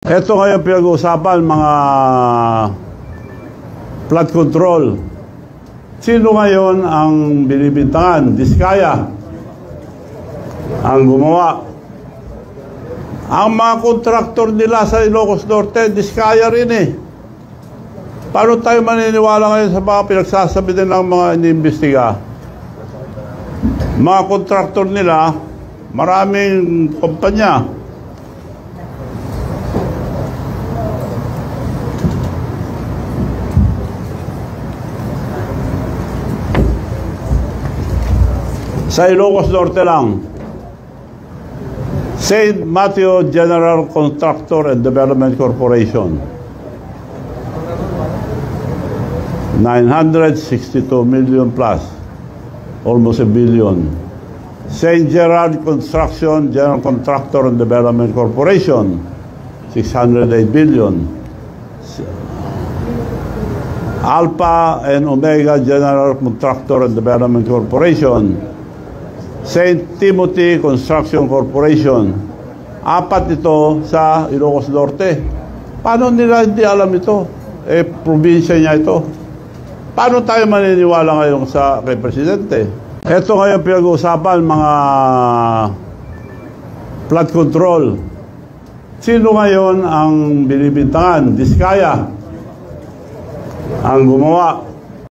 Ito ngayon pinag-uusapan mga flood control. Sino ngayon ang binibintangan? Diskaya ang gumawa. Ang mga kontraktor nila sa Ilocos Norte, Diskaya rin eh. Paano tayo maniniwala ngayon sa mga pinagsasabi din ng mga iniimbestiga? Mga kontraktor nila, maraming kumpanya. Sa Ilocos Norte lang, St. Matthew General Contractor and Development Corporation, 962 million plus, almost a billion. St. Gerard Construction General Contractor and Development Corporation, 608 billion. Alpha and Omega General Contractor and Development Corporation, St. Timothy Construction Corporation. Apat ito sa Ilocos Norte. Paano nila hindi alam ito? Eh, probinsya niya ito. Paano tayo maniniwala ngayon sa kay Presidente? Ito ngayon pinag-uusapan mga flood control. Sino ngayon ang binibintangan? Diskaya ang gumawa.